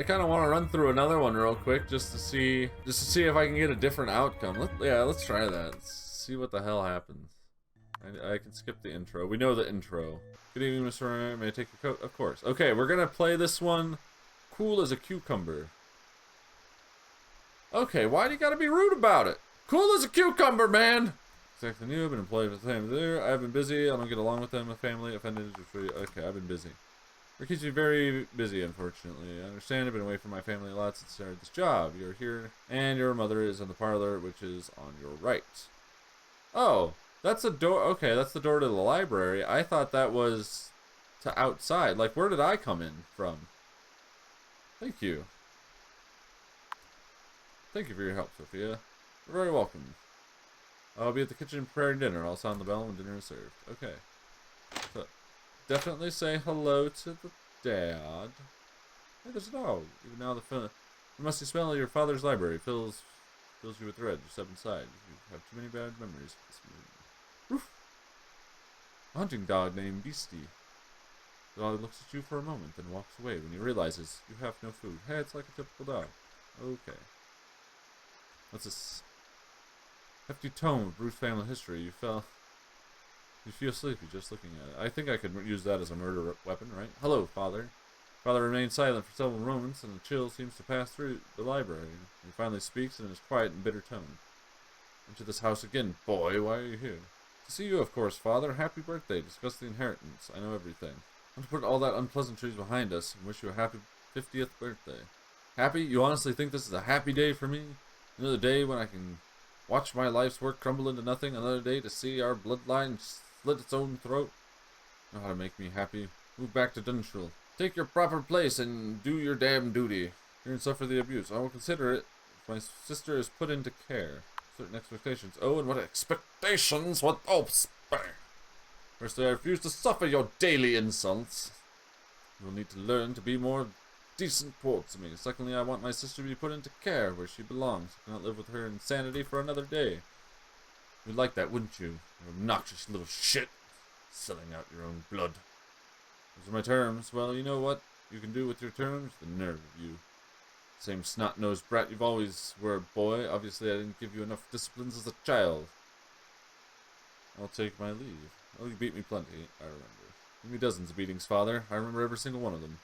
I kind of want to run through another one real quick just to see if I can get a different outcome. Let's try that. Let's see what the hell happens. I can skip the intro. We know the intro. Good evening, Mr. Ryan. May I take your coat? Of course. Okay, we're gonna play this one. Cool as a cucumber. Okay, why do you gotta be rude about it? Cool as a cucumber, man! Exactly new. I've been employed with the same there. I've been busy. I don't get along with them, with family, offended. Okay, I've been busy. It keeps me very busy, unfortunately. I understand I've been away from my family a lot since I started this job. You're here, and your mother is in the parlor, which is on your right. Oh, that's a door. Okay, that's the door to the library. I thought that was to outside. Like, where did I come in from? Thank you. Thank you for your help, Sophia. You're very welcome. I'll be at the kitchen preparing dinner. I'll sound the bell when dinner is served. Okay. So, definitely say hello to the dad. Hey, there's a dog. Even now, the musty smell of your father's library fills you with dread. You step inside. You have too many bad memories. Roof. A hunting dog named Beastie. The dog looks at you for a moment, then walks away when he realizes you have no food. Hey, it's like a typical dog. Okay. What's this? Hefty tome of Bruce family history. You feel sleepy just looking at it. I think I could use that as a murder weapon, right? Hello, Father. Father remains silent for several moments, and a chill seems to pass through the library. He finally speaks in his quiet and bitter tone. Into this house again, boy. Why are you here? To see you, of course, Father. Happy birthday. Discuss the inheritance. I know everything. I want to put all that unpleasantries behind us and wish you a happy 50th birthday. Happy? You honestly think this is a happy day for me? Another day when I can watch my life's work crumble into nothing. Another day to see our bloodline slit its own throat. Know how to make me happy. Move back to Dunshall. Take your proper place and do your damn duty. Here and suffer the abuse. I will consider it if my sister is put into care. Certain expectations. Oh, and what expectations? What? Oh, spare. Firstly, I refuse to suffer your daily insults. You will need to learn to be more decent towards me. Secondly, I want my sister to be put into care where she belongs. I cannot live with her insanity for another day. You'd like that, wouldn't you? You obnoxious little shit. Selling out your own blood. Those are my terms. Well, you know what you can do with your terms? The nerve of you. Same snot-nosed brat you've always were, boy. Obviously, I didn't give you enough disciplines as a child. I'll take my leave. Oh, you beat me plenty, I remember. Give me dozens of beatings, Father. I remember every single one of them.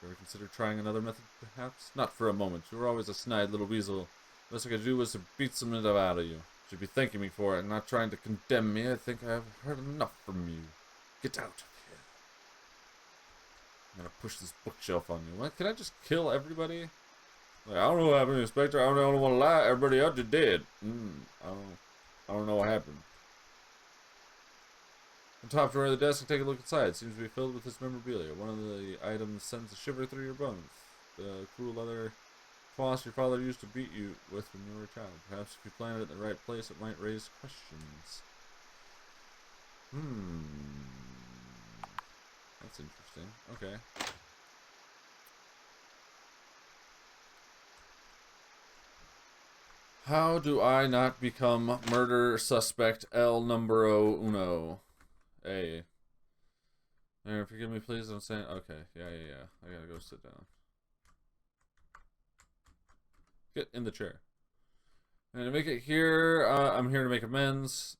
Ever consider trying another method, perhaps? Not for a moment. You were always a snide little weasel. The best I could do was to beat some of it out of you. You should be thanking me for it and not trying to condemn me. I think I have heard enough from you. Get out of here. I'm gonna push this bookshelf on you. What? Can I just kill everybody? Like, I don't know what happened, Inspector. I don't want to lie. Everybody else just dead. I don't know what happened. On top drawer of the desk, and take a look inside. It seems to be filled with this memorabilia. One of the items sends a shiver through your bones. The cool leather cloth your father used to beat you with when you were a child. Perhaps if you planted it in the right place, it might raise questions. That's interesting. Okay. How do I not become murder suspect el numero uno? A. Forgive me, please. I'm saying. Okay. Yeah. I gotta go sit down. Get in the chair. And to make it here, I'm here to make amends.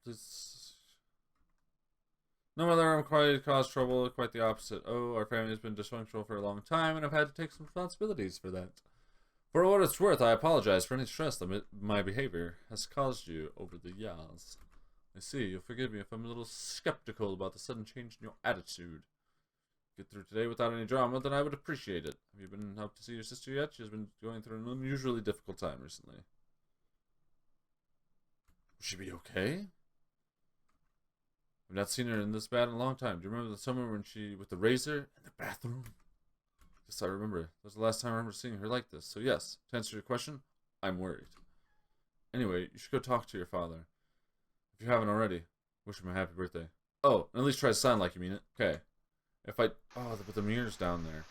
Please. No, mother, I'm quite caused trouble. Quite the opposite. Oh, our family has been dysfunctional for a long time, and I've had to take some responsibilities for that. For what it's worth, I apologize for any stress that my behavior has caused you over the years. I see. You'll forgive me if I'm a little skeptical about the sudden change in your attitude. Get through today without any drama, then I would appreciate it. Have you been up to see your sister yet? She's been going through an unusually difficult time recently. Will she be okay? I've not seen her in this bad in a long time. Do you remember the summer when she, with the razor in the bathroom? Yes, I remember. That was the last time I remember seeing her like this. So yes, to answer your question, I'm worried. Anyway, you should go talk to your father. If you haven't already, wish him a happy birthday. Oh, and at least try to sound like you mean it. Okay. If I... Oh, but the mirror's down there.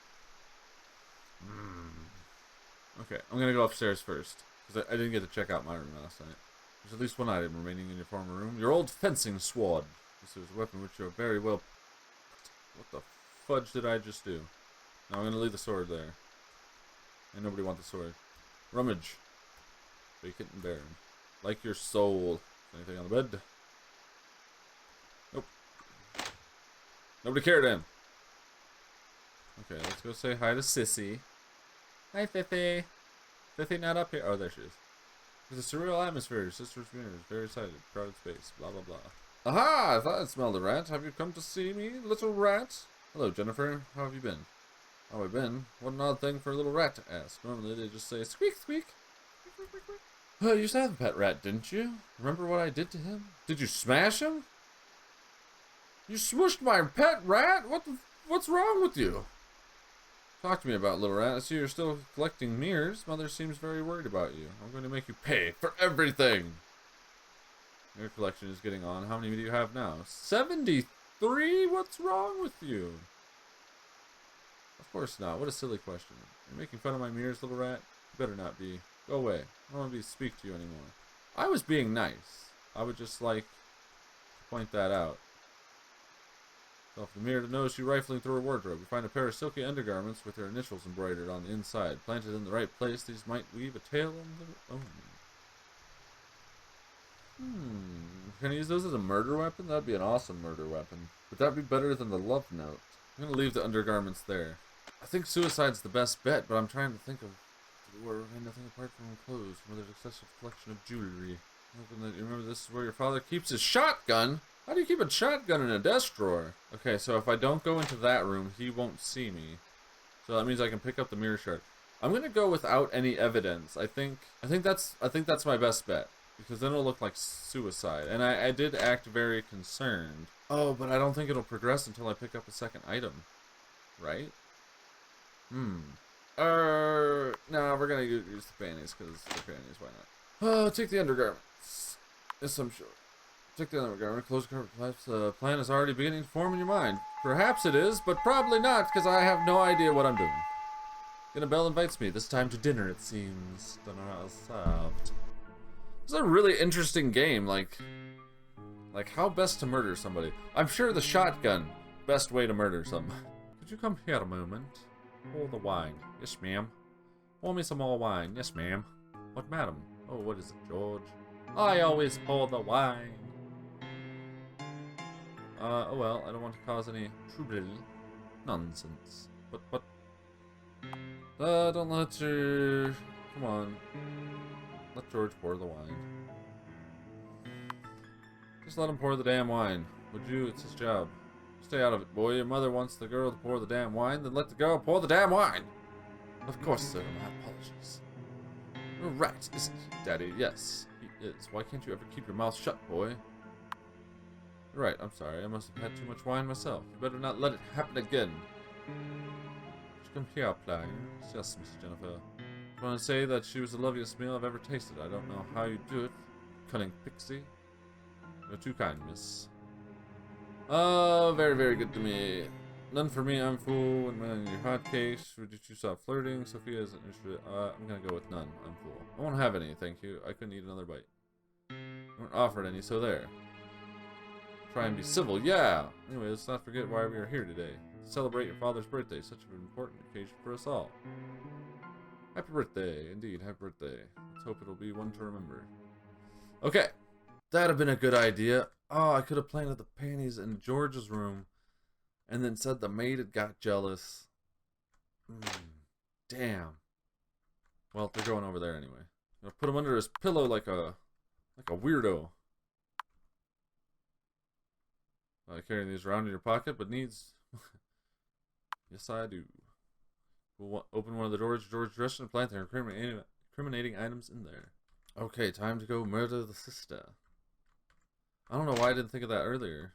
Okay, I'm gonna go upstairs first. Because I didn't get to check out my room last night. There's at least one item remaining in your former room. Your old fencing sword. This is a weapon which you're very well... What the fudge did I just do? Now I'm gonna leave the sword there. And nobody wants the sword. Rummage. Vacant and barren. Like your soul. Anything on the bed? Nope. Nobody cared him. Okay, let's go say hi to Sissy. Hi, Fifi. Fifi not up here. Oh, there she is. It's a surreal atmosphere. Your sister's mirror is very excited. Crowded space. Blah, blah, blah. Aha! I thought I smelled a rat. Have you come to see me, little rat? Hello, Jennifer. How have you been? How have I been? What an odd thing for a little rat to ask. Normally they just say, squeak, squeak. You used to have a pet rat, didn't you? Remember what I did to him? Did you smash him? You smushed my pet rat? What's wrong with you? Talk to me about little rat. I see you're still collecting mirrors. Mother seems very worried about you. I'm going to make you pay for everything. Your collection is getting on. How many do you have now? 73? What's wrong with you? Of course not. What a silly question. You're making fun of my mirrors, little rat? You better not be. Go away. I don't want to speak to you anymore. I was being nice. I would just like to point that out. Off the mirror to notice you rifling through her wardrobe. You find a pair of silky undergarments with her initials embroidered on the inside. Planted in the right place, these might weave a tale on their own. Can I use those as a murder weapon? That'd be an awesome murder weapon. Would that be better than the love note? I'm gonna leave the undergarments there. I think suicide's the best bet, but I'm trying to think of where nothing apart from clothes, from there's excessive collection of jewelry. You remember this is where your father keeps his shotgun? How do you keep a shotgun in a desk drawer? Okay, so if I don't go into that room, he won't see me. So that means I can pick up the mirror shard. I'm gonna go without any evidence. I think that's my best bet, because then it'll look like suicide. And I did act very concerned. Oh, but I don't think it'll progress until I pick up a second item, right? No, we're gonna use the panties, because the panties, why not? Oh, take the undergarments. Yes, I'm sure. Take the undergarment, close the cover. Perhaps the plan is already beginning to form in your mind. Perhaps it is, but probably not, because I have no idea what I'm doing. Annabelle invites me, this time to dinner, it seems. Don't know how it's served. This is a really interesting game, like how best to murder somebody. I'm sure the shotgun, best way to murder someone. Could you come here a moment? Pour the wine. Yes, ma'am. Pour me some more wine. Yes, ma'am. What, madam? Oh, what is it, George? I always pour the wine. Oh well, I don't want to cause any trouble. Nonsense. But, don't let your... Come on. Let George pour the wine. Just let him pour the damn wine. Would you? It's his job. Stay out of it, boy. Your mother wants the girl to pour the damn wine, then let the girl pour the damn wine. Of course, sir. My apologies. You're right, isn't he, Daddy? Yes, he is. Why can't you ever keep your mouth shut, boy? You're right, I'm sorry. I must have had too much wine myself. You better not let it happen again. Come here, Pliers. Yes, Miss Jennifer. I want to say that she was the loveliest meal I've ever tasted. I don't know how you do it, cunning pixie. You're too kind, miss. Oh, very, very good to me. None for me, I'm full. And man, your hot case. Did you stop flirting? Sophia isn't interested. I'm gonna go with none. I'm full. I won't have any, thank you. I couldn't eat another bite. I weren't offered any, so there. Try and be civil, yeah! Anyway, let's not forget why we are here today. To celebrate your father's birthday, such an important occasion for us all. Happy birthday, indeed, happy birthday. Let's hope it'll be one to remember. Okay, that'd have been a good idea. Oh, I could have planted the panties in George's room and then said the maid had got jealous. Damn. Well, they're going over there anyway. I'm gonna put him under his pillow like a weirdo. Carrying these around in your pocket, but needs... Yes, I do. We'll open one of the doors George dressed and plant their incriminating items in there. Okay, time to go murder the sister. I don't know why I didn't think of that earlier.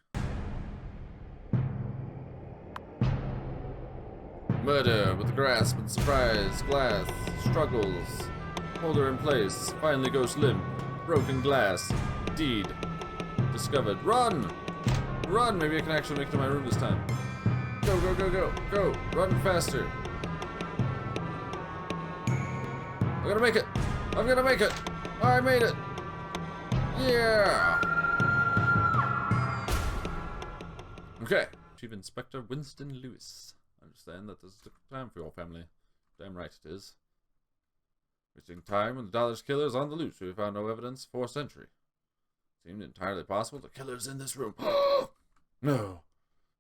Murder with grasp and surprise, glass, struggles, hold her in place, finally goes limp, broken glass, deed, discovered, run! Run! Maybe I can actually make it to my room this time. Go, go, go, go, go! Run faster! I'm gonna make it! I'm gonna make it! I made it! Yeah! Okay. Chief Inspector Winston Lewis. I'm understand that this is the time for your family. Damn right it is. Wasting time when the Dollar's killer is on the loose. We found no evidence for a century. Seemed entirely possible the killer's in this room. No.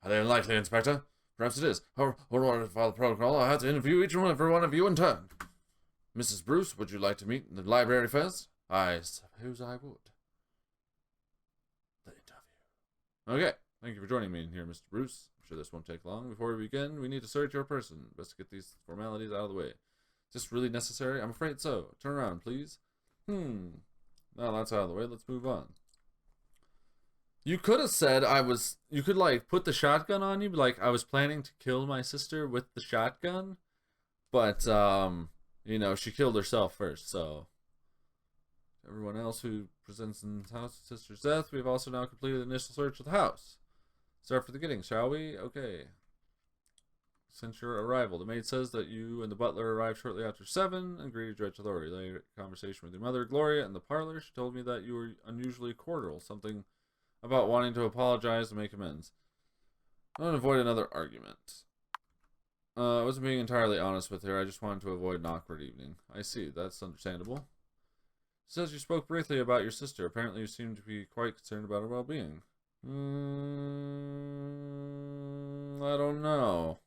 Highly unlikely, Inspector. Perhaps it is. However, in order to follow the protocol, I'll have to interview each and every one of you in turn. Mrs. Bruce, would you like to meet in the library first? I suppose I would. The interview. Okay. Thank you for joining me in here, Mr. Bruce. I'm sure this won't take long. Before we begin, we need to search your person. Best to get these formalities out of the way. Is this really necessary? I'm afraid so. Turn around, please. Now that's out of the way. Let's move on. You could have said you could like put the shotgun on you, like I was planning to kill my sister with the shotgun, but you know, she killed herself first, so everyone else who presents in the house sister's death, we've also now completed the initial search of the house. Start for the getting, shall we? Okay. Since your arrival, the maid says that you and the butler arrived shortly after 7 and greeted your authority. Later conversation with your mother, Gloria, in the parlor. She told me that you were unusually cordial, something about wanting to apologize and make amends. I want to avoid another argument. I wasn't being entirely honest with her. I just wanted to avoid an awkward evening. I see. That's understandable. She says you spoke briefly about your sister. Apparently you seem to be quite concerned about her well-being. I don't know.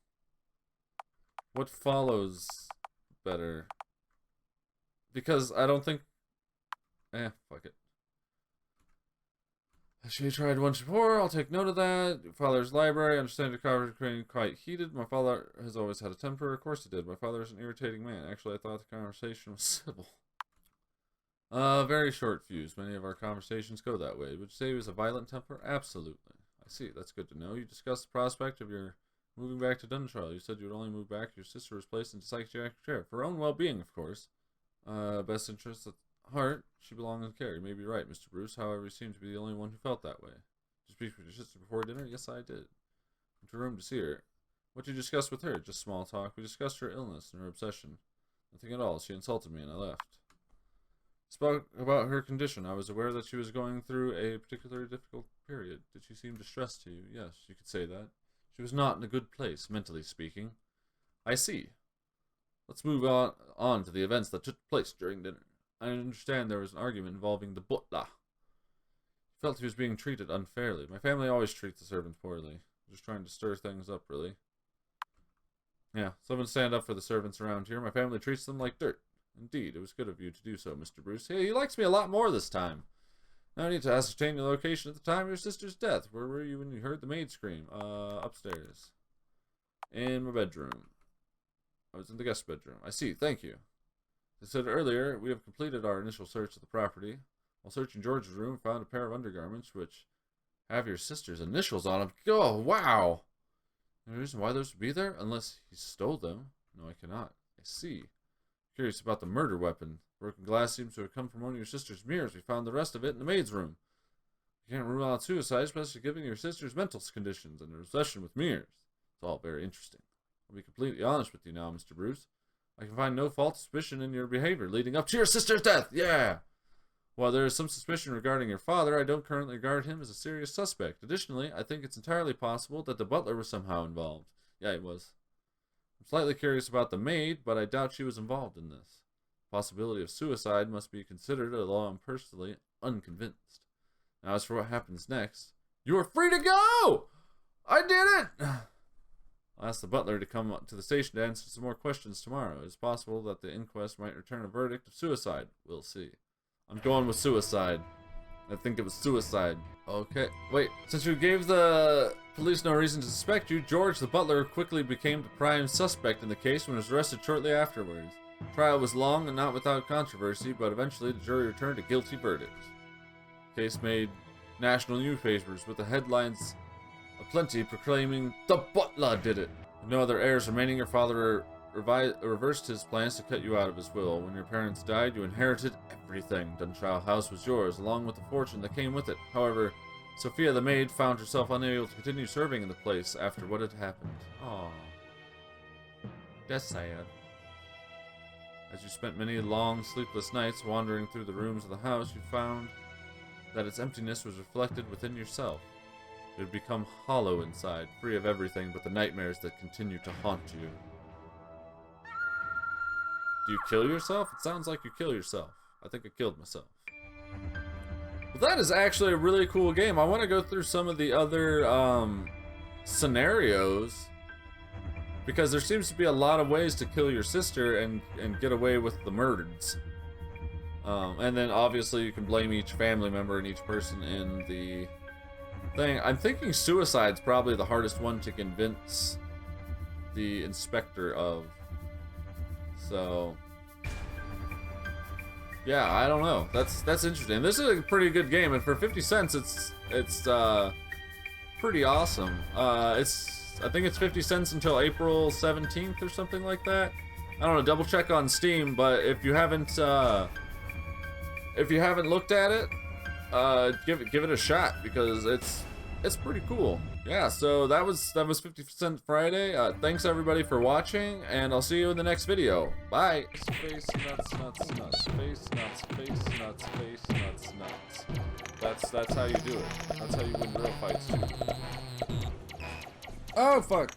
What follows better? Because I don't think... fuck it. She tried once before. I'll take note of that. Father's library. I understand your conversation quite heated. My father has always had a temper. Of course he did. My father is an irritating man. Actually, I thought the conversation was civil. Very short fuse. Many of our conversations go that way. Would you say he was a violent temper? Absolutely. I see. That's good to know. You discussed the prospect of your moving back to Dunshire. You said you would only move back if your sister was placed into psychiatric care. For her own well-being, of course. Best interests at heart, she belongs in care. You may be right, Mr. Bruce. However, you seem to be the only one who felt that way. Did you speak with your sister before dinner? Yes, I did. Went to her room to see her. What did you discuss with her? Just small talk. We discussed her illness and her obsession. Nothing at all. She insulted me and I left. Spoke about her condition. I was aware that she was going through a particularly difficult period. Did she seem distressed to you? Yes, you could say that. She was not in a good place, mentally speaking. I see. Let's move on to the events that took place during dinner. I understand there was an argument involving the butler. He felt he was being treated unfairly. My family always treats the servants poorly. Just trying to stir things up, really. Yeah, someone stand up for the servants around here. My family treats them like dirt. Indeed, it was good of you to do so, Mr. Bruce. Hey, he likes me a lot more this time. Now I need to ascertain your location at the time of your sister's death. Where were you when you heard the maid scream? Upstairs. In my bedroom. I was in the guest bedroom. I see, thank you. As I said earlier, we have completed our initial search of the property. While searching George's room, found a pair of undergarments which have your sister's initials on them. Oh, wow! Any reason why those would be there? Unless he stole them. No, I cannot. I see. Curious about the murder weapon. Broken glass seems to have come from one of your sister's mirrors. We found the rest of it in the maid's room. You can't rule out suicide, especially given your sister's mental conditions and her obsession with mirrors. It's all very interesting. I'll be completely honest with you now, Mr. Bruce. I can find no false suspicion in your behavior leading up to your sister's death. Yeah! While there is some suspicion regarding your father, I don't currently regard him as a serious suspect. Additionally, I think it's entirely possible that the butler was somehow involved. Yeah, he was. I'm slightly curious about the maid, but I doubt she was involved in this. The possibility of suicide must be considered, although I'm personally unconvinced. Now, as for what happens next, you are free to go! I did it! I'll ask the butler to come to the station to answer some more questions tomorrow. It is possible that the inquest might return a verdict of suicide. We'll see. I'm going with suicide. I think it was suicide. Okay, wait. Since you gave the police no reason to suspect you, George, the butler, quickly became the prime suspect in the case when he was arrested shortly afterwards. The trial was long and not without controversy, but eventually the jury returned a guilty verdict. The case made national newspapers with the headlines aplenty proclaiming, "The butler did it!" With no other heirs remaining, your father reversed his plans to cut you out of his will. When your parents died, you inherited everything. Dunshire House was yours, along with the fortune that came with it. However, Sophia the maid found herself unable to continue serving in the place after what had happened. Aww. That's sad. As you spent many long, sleepless nights wandering through the rooms of the house, you found that its emptiness was reflected within yourself. It would become hollow inside, free of everything but the nightmares that continue to haunt you. Do you kill yourself? It sounds like you kill yourself. I think I killed myself. Well, that is actually a really cool game. I want to go through some of the other scenarios, because there seems to be a lot of ways to kill your sister and get away with the murders. And then obviously you can blame each family member and each person in the thing. I'm thinking suicide's probably the hardest one to convince the inspector of. So yeah, I don't know. That's interesting. This is a pretty good game, and for 50 cents, it's pretty awesome. I think it's 50 cents until April 17th or something like that. I don't know. Double check on Steam, but if you haven't looked at it, give it a shot, because it's pretty cool. Yeah, so that was 50 Cent Friday. Thanks everybody for watching, and I'll see you in the next video. Bye. Face nuts, nuts, nuts. Face nuts, face nuts, face nuts, nuts. That's how you do it. That's how you win real fights too. Oh fuck.